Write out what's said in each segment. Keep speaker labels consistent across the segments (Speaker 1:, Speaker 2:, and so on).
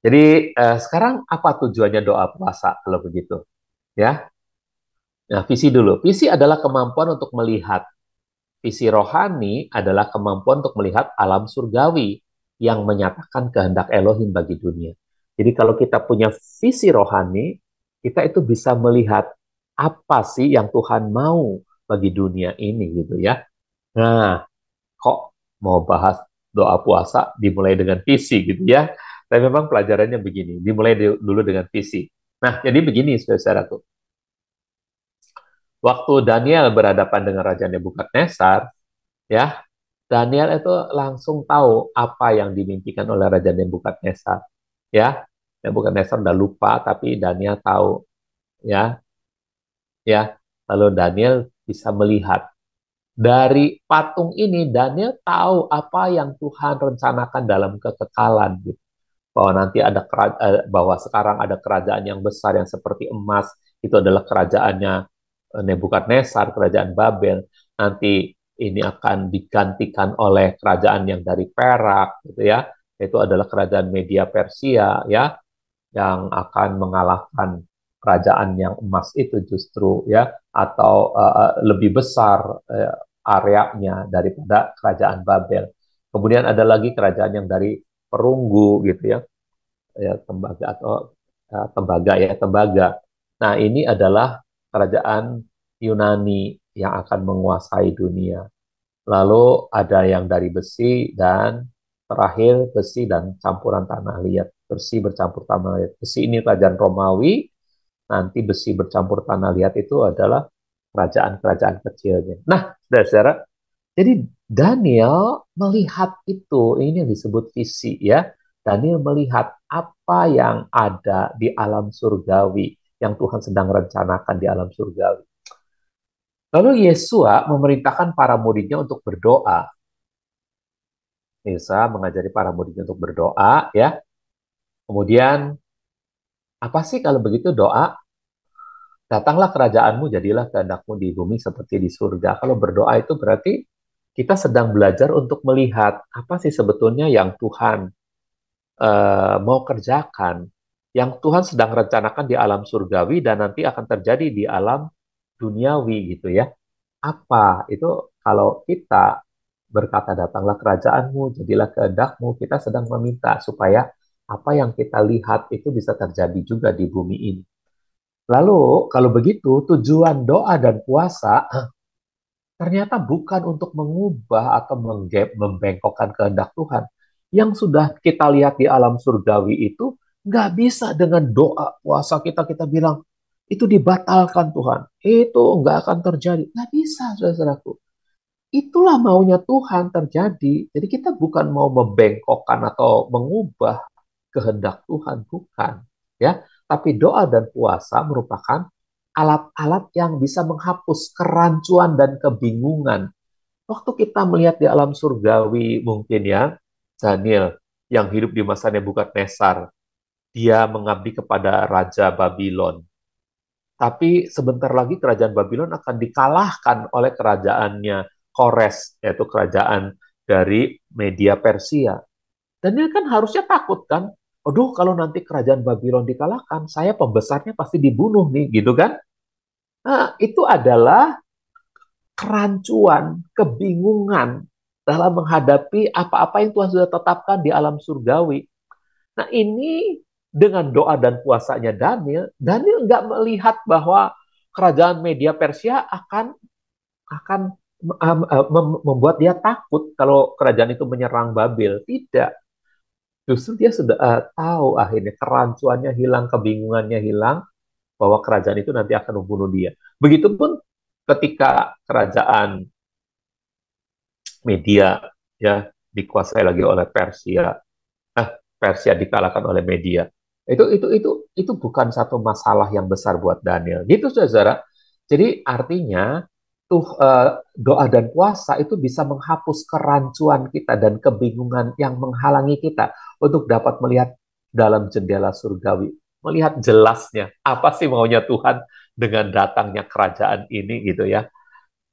Speaker 1: Jadi sekarang apa tujuannya doa puasa kalau begitu? Ya, nah visi dulu. Visi adalah kemampuan untuk melihat. Visi rohani adalah kemampuan untuk melihat alam surgawi yang menyatakan kehendak Elohim bagi dunia. Jadi kalau kita punya visi rohani, kita itu bisa melihat apa sih yang Tuhan mau bagi dunia ini gitu ya. Nah, kok mau bahas doa puasa dimulai dengan visi gitu ya. Tapi memang pelajarannya begini, dimulai dulu dengan visi. Nah, jadi begini saudaraku. Waktu Daniel berhadapan dengan Raja Nebukadnezar, ya, Daniel itu langsung tahu apa yang dimimpikan oleh Raja Nebukadnezar. Ya, Nebukadnezar udah lupa, tapi Daniel tahu. Ya, ya. Lalu Daniel bisa melihat dari patung ini. Daniel tahu apa yang Tuhan rencanakan dalam kekekalan. Gitu. Bahwa nanti ada bahwa sekarang ada kerajaan yang besar yang seperti emas. Itu adalah kerajaannya Nebukadnezar, kerajaan Babel. Nanti ini akan digantikan oleh kerajaan yang dari perak, gitu ya. Itu adalah kerajaan Media Persia, ya, yang akan mengalahkan kerajaan yang emas itu justru, ya, atau lebih besar areanya daripada kerajaan Babel. Kemudian ada lagi kerajaan yang dari perunggu, gitu ya, tembaga atau tembaga ya, tembaga. Nah, ini adalah kerajaan Yunani yang akan menguasai dunia. Lalu ada yang dari besi dan terakhir besi dan campuran tanah liat. Besi bercampur tanah liat. Besi ini kerajaan Romawi, nanti besi bercampur tanah liat itu adalah kerajaan-kerajaan kecilnya. Nah, saudara-saudara, jadi Daniel melihat itu, ini yang disebut visi ya. Daniel melihat apa yang ada di alam surgawi, yang Tuhan sedang rencanakan di alam surgawi. Lalu Yesua memerintahkan para muridnya untuk berdoa. Yesus mengajari para muridnya untuk berdoa ya. Kemudian apa sih kalau begitu doa? Datanglah kerajaanmu, jadilah kehendakmu di bumi seperti di surga. Kalau berdoa itu berarti kita sedang belajar untuk melihat apa sih sebetulnya yang Tuhan mau kerjakan, yang Tuhan sedang rencanakan di alam surgawi dan nanti akan terjadi di alam duniawi gitu ya. Apa itu kalau kita berkata datanglah kerajaanmu, jadilah kehendakmu, kita sedang meminta supaya apa yang kita lihat itu bisa terjadi juga di bumi ini. Lalu kalau begitu tujuan doa dan puasa ternyata bukan untuk mengubah atau membengkokkan kehendak Tuhan. Yang sudah kita lihat di alam surgawi itu nggak bisa dengan doa puasa kita bilang itu dibatalkan Tuhan. Itu nggak akan terjadi. Nggak bisa, saudaraku. Itulah maunya Tuhan terjadi. Jadi kita bukan mau membengkokkan atau mengubah kehendak Tuhan, bukan. Ya, tapi doa dan puasa merupakan alat-alat yang bisa menghapus kerancuan dan kebingungan. Waktu kita melihat di alam surgawi mungkin ya, Daniel yang hidup di masa Nebukadnezar, dia mengabdi kepada Raja Babylon. Tapi sebentar lagi kerajaan Babylon akan dikalahkan oleh kerajaannya Kores, yaitu kerajaan dari Media Persia. Dan dia kan harusnya takut kan, aduh kalau nanti kerajaan Babylon dikalahkan, saya pembesarnya pasti dibunuh nih, gitu kan? Nah, itu adalah kerancuan, kebingungan dalam menghadapi apa-apa yang Tuhan sudah tetapkan di alam surgawi. Nah, ini dengan doa dan puasanya Daniel, Daniel nggak melihat bahwa kerajaan Media Persia akan membuat dia takut kalau kerajaan itu menyerang Babel. Tidak. Justru dia sudah tahu akhirnya kerancuannya hilang, kebingungannya hilang, bahwa kerajaan itu nanti akan membunuh dia. Begitupun ketika kerajaan Media ya dikuasai lagi oleh Persia, Persia dikalahkan oleh Media. Itu bukan satu masalah yang besar buat Daniel. Gitu saudara. Jadi artinya doa dan puasa itu bisa menghapus kerancuan kita dan kebingungan yang menghalangi kita untuk dapat melihat dalam jendela surgawi, melihat jelasnya apa sih maunya Tuhan dengan datangnya kerajaan ini gitu ya.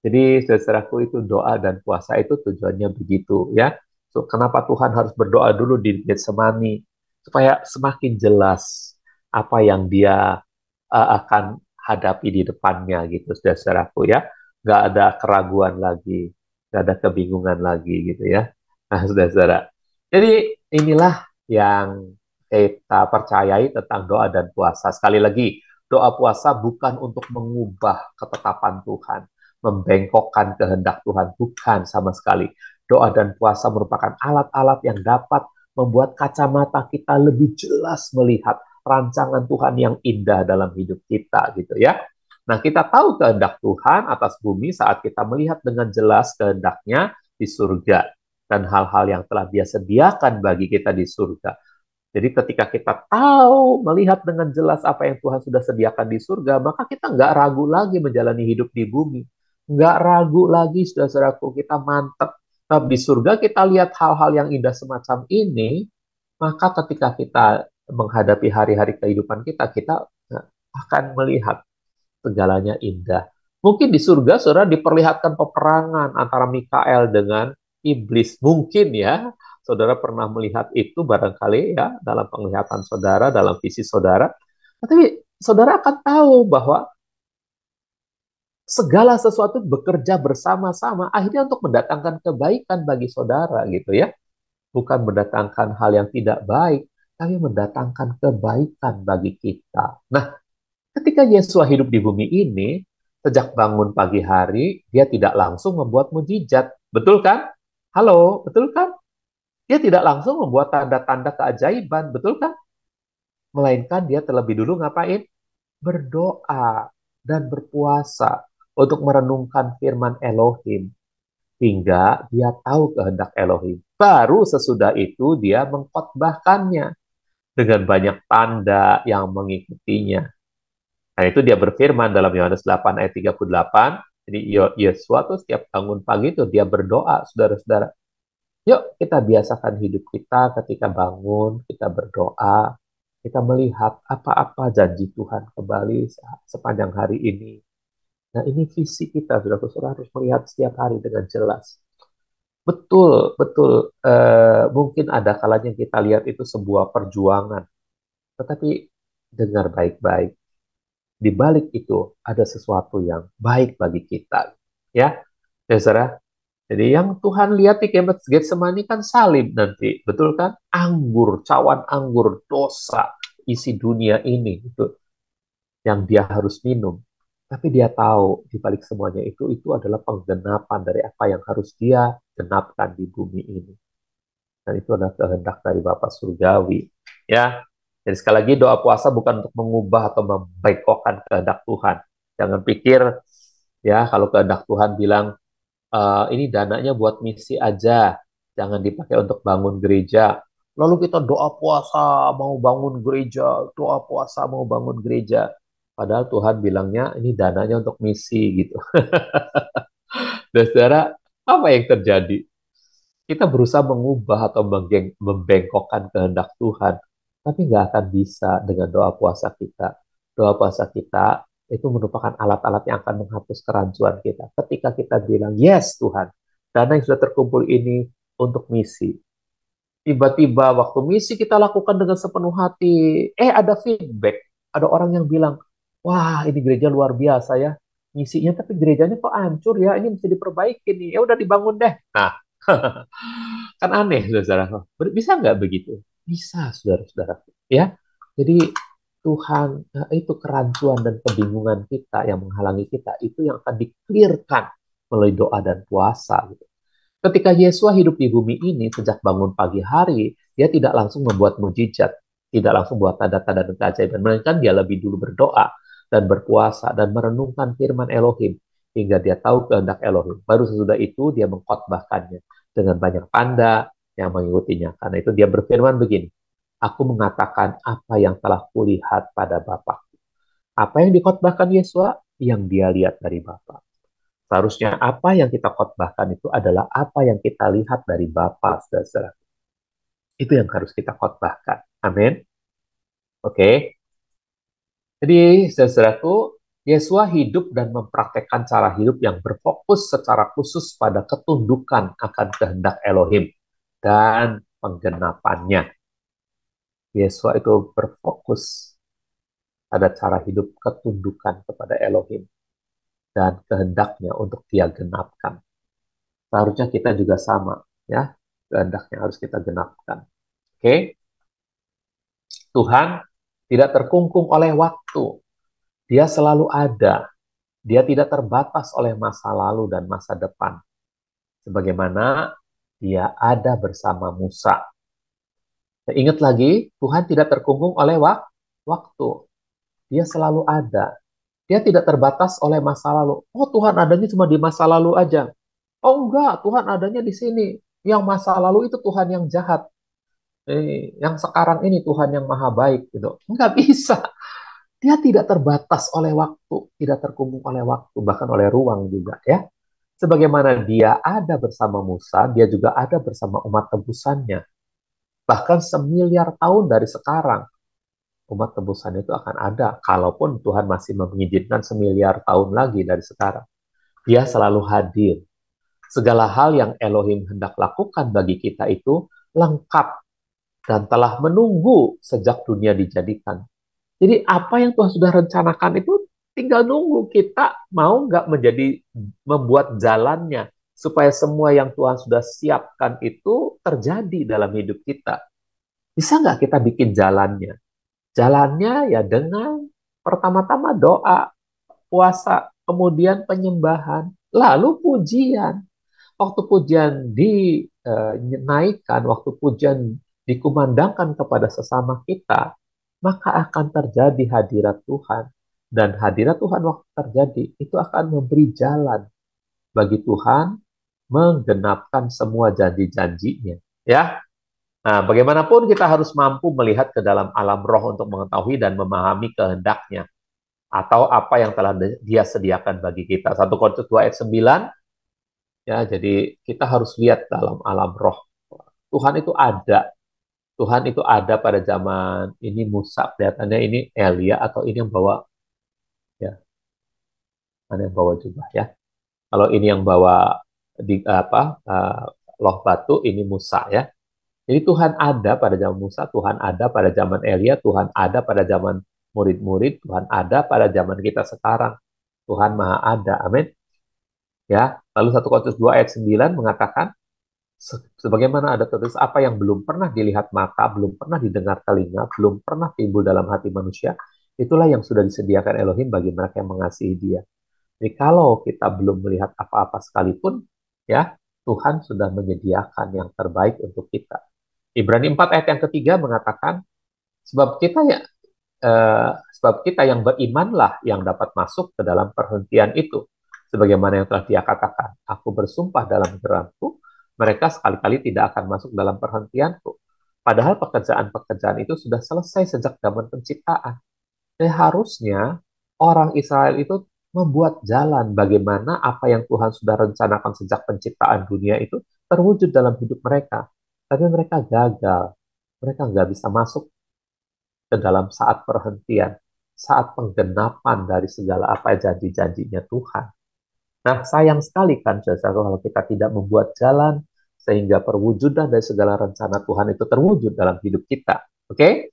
Speaker 1: Jadi saudaraku itu doa dan puasa itu tujuannya begitu ya. So, kenapa Tuhan harus berdoa dulu di Getsemani? supaya semakin jelas apa yang dia akan hadapi di depannya gitu, saudara-saudaraku ya. Nggak ada keraguan lagi, nggak ada kebingungan lagi gitu ya. Nah, saudara-saudara. Jadi inilah yang kita percayai tentang doa dan puasa. Sekali lagi, doa puasa bukan untuk mengubah ketetapan Tuhan, membengkokkan kehendak Tuhan, bukan sama sekali. Doa dan puasa merupakan alat-alat yang dapat membuat kacamata kita lebih jelas melihat rancangan Tuhan yang indah dalam hidup kita gitu ya. Nah, kita tahu kehendak Tuhan atas bumi saat kita melihat dengan jelas kehendaknya di surga dan hal-hal yang telah Dia sediakan bagi kita di surga. Jadi ketika kita tahu, melihat dengan jelas apa yang Tuhan sudah sediakan di surga, maka kita nggak ragu lagi menjalani hidup di bumi. Nggak ragu lagi, saudara-saudaraku, kita mantap. Nah, di surga kita lihat hal-hal yang indah semacam ini, maka ketika kita menghadapi hari-hari kehidupan kita, kita akan melihat segalanya indah. Mungkin di surga, saudara, diperlihatkan peperangan antara Mikael dengan iblis. Mungkin ya, saudara pernah melihat itu barangkali ya, dalam penglihatan saudara, dalam visi saudara. Tapi saudara akan tahu bahwa segala sesuatu bekerja bersama-sama akhirnya untuk mendatangkan kebaikan bagi saudara gitu ya. Bukan mendatangkan hal yang tidak baik, tapi mendatangkan kebaikan bagi kita. Nah, ketika Yesus hidup di bumi ini, sejak bangun pagi hari, dia tidak langsung membuat mujizat. Betul kan? Halo, betul kan? Dia tidak langsung membuat tanda-tanda keajaiban. Betul kan? Melainkan dia terlebih dulu ngapain? Berdoa dan berpuasa untuk merenungkan firman Elohim. Hingga dia tahu kehendak Elohim. Baru sesudah itu dia mengkhotbahkannya dengan banyak tanda yang mengikutinya. Nah, itu dia berfirman dalam Yohanes 8 ayat 38. Jadi Yesus tuh setiap bangun pagi itu dia berdoa, saudara-saudara. Yuk kita biasakan hidup kita ketika bangun, kita berdoa, kita melihat apa-apa janji Tuhan kembali sepanjang hari ini. Nah, ini visi kita, saudara-saudara, harus melihat setiap hari dengan jelas. Betul, betul. Mungkin ada kalanya kita lihat itu sebuah perjuangan. Tetapi dengar baik-baik. Di balik itu ada sesuatu yang baik bagi kita. Ya, saudara. Jadi yang Tuhan lihat di Getsemani kan salib nanti. Betul kan? Anggur, cawan anggur, dosa, isi dunia ini. Itu yang dia harus minum. Tapi dia tahu di balik semuanya itu adalah penggenapan dari apa yang harus dia genapkan di bumi ini. Dan itu adalah kehendak dari Bapa Surgawi. Ya, jadi sekali lagi doa puasa bukan untuk mengubah atau membengkokkan kehendak Tuhan. Jangan pikir ya kalau kehendak Tuhan bilang ini dananya buat misi aja, jangan dipakai untuk bangun gereja. Lalu kita doa puasa mau bangun gereja, doa puasa mau bangun gereja. Padahal Tuhan bilangnya ini dananya untuk misi gitu. Dan saudara, apa yang terjadi? Kita berusaha mengubah atau membengkokkan kehendak Tuhan, tapi nggak akan bisa dengan doa puasa kita. Doa puasa kita itu merupakan alat-alat yang akan menghapus kerancuan kita. Ketika kita bilang, yes Tuhan, dana yang sudah terkumpul ini untuk misi. Tiba-tiba waktu misi kita lakukan dengan sepenuh hati, ada feedback. Ada orang yang bilang, wah ini gereja luar biasa ya, misinya tapi gerejanya kok hancur ya, ini mesti diperbaiki nih, ya udah dibangun deh. Nah, kan aneh, saudara. Bisa nggak begitu? Bisa, saudara-saudara. Ya, jadi Tuhan itu kerancuan dan kebingungan kita yang menghalangi kita itu yang akan diklirkan melalui doa dan puasa. Gitu. Ketika Yesus hidup di bumi ini sejak bangun pagi hari, dia tidak langsung membuat mujizat, tidak langsung buat tanda-tanda dan keajaiban, melainkan dia lebih dulu berdoa dan berpuasa dan merenungkan firman Elohim hingga dia tahu kehendak Elohim. Baru sesudah itu dia mengkhotbahkannya dengan banyak tanda yang mengikutinya. Karena itu dia berfirman begini, aku mengatakan apa yang telah kulihat pada Bapa. Apa yang dikhotbahkan Yesus? Yang dia lihat dari Bapa. Seharusnya apa yang kita khotbahkan itu adalah apa yang kita lihat dari Bapa, saudara. Itu yang harus kita khotbahkan. Amin. Oke. Jadi, saudaraku, Yesua hidup dan mempraktekkan cara hidup yang berfokus secara khusus pada ketundukan akan kehendak Elohim dan penggenapannya. Yesua itu berfokus pada cara hidup ketundukan kepada Elohim dan kehendaknya untuk dia genapkan. Seharusnya kita juga sama, ya, kehendaknya harus kita genapkan. Oke, Tuhan tidak terkungkung oleh waktu, dia selalu ada, dia tidak terbatas oleh masa lalu dan masa depan. Sebagaimana dia ada bersama Musa. Ingat lagi, Tuhan tidak terkungkung oleh waktu. Dia selalu ada. Dia tidak terbatas oleh masa lalu. Oh, Tuhan adanya cuma di masa lalu aja. Oh, enggak, Tuhan adanya di sini. Yang masa lalu itu Tuhan yang jahat. Yang sekarang ini Tuhan yang maha baik gitu. Enggak bisa. Dia tidak terbatas oleh waktu, tidak terkungkung oleh waktu, bahkan oleh ruang juga ya. Sebagaimana dia ada bersama Musa, dia juga ada bersama umat tebusannya. Bahkan semiliar tahun dari sekarang, umat tebusan itu akan ada. Kalaupun Tuhan masih mengizinkan semiliar tahun lagi dari sekarang. Dia selalu hadir. Segala hal yang Elohim hendak lakukan bagi kita itu lengkap dan telah menunggu sejak dunia dijadikan. Jadi apa yang Tuhan sudah rencanakan itu tinggal nunggu kita mau nggak membuat jalannya supaya semua yang Tuhan sudah siapkan itu terjadi dalam hidup kita. Bisa nggak kita bikin jalannya? Jalannya ya dengan pertama-tama doa, puasa, kemudian penyembahan, lalu pujian. Waktu pujian dinaikkan, waktu pujian dikumandangkan kepada sesama kita, maka akan terjadi hadirat Tuhan. Dan hadirat Tuhan waktu terjadi, itu akan memberi jalan bagi Tuhan menggenapkan semua janji-janjinya. Ya, nah, bagaimanapun kita harus mampu melihat ke dalam alam roh untuk mengetahui dan memahami kehendaknya atau apa yang telah dia sediakan bagi kita. 1 Korintus 2 ayat 9, ya, jadi kita harus lihat dalam alam roh. Tuhan itu ada. Tuhan itu ada pada zaman ini Musa, kelihatannya ini Elia atau ini yang bawa, ya, mana yang bawa jubah ya. Kalau ini yang bawa di apa loh batu, ini Musa ya. Jadi Tuhan ada pada zaman Musa, Tuhan ada pada zaman Elia, Tuhan ada pada zaman murid-murid, Tuhan ada pada zaman kita sekarang. Tuhan Maha ada. Amin. Ya. Lalu 1 Korintus 2 ayat 9 mengatakan sebagaimana ada tertulis apa yang belum pernah dilihat mata, belum pernah didengar telinga, belum pernah timbul dalam hati manusia, itulah yang sudah disediakan Elohim bagi mereka yang mengasihi Dia. Jadi kalau kita belum melihat apa-apa sekalipun, ya, Tuhan sudah menyediakan yang terbaik untuk kita. Ibrani 4 ayat yang ketiga mengatakan, sebab kita ya sebab kita yang berimanlah yang dapat masuk ke dalam perhentian itu. Sebagaimana yang telah dia katakan, aku bersumpah dalam geranku, mereka sekali-kali tidak akan masuk dalam perhentianku. Padahal pekerjaan-pekerjaan itu sudah selesai sejak zaman penciptaan. Jadi harusnya orang Israel itu membuat jalan bagaimana apa yang Tuhan sudah rencanakan sejak penciptaan dunia itu terwujud dalam hidup mereka. Tapi mereka gagal. Mereka nggak bisa masuk ke dalam saat perhentian, saat penggenapan dari segala apa janji-janjinya Tuhan. Nah, sayang sekali kan, saudara, kalau kita tidak membuat jalan sehingga perwujudan dari segala rencana Tuhan itu terwujud dalam hidup kita. Oke?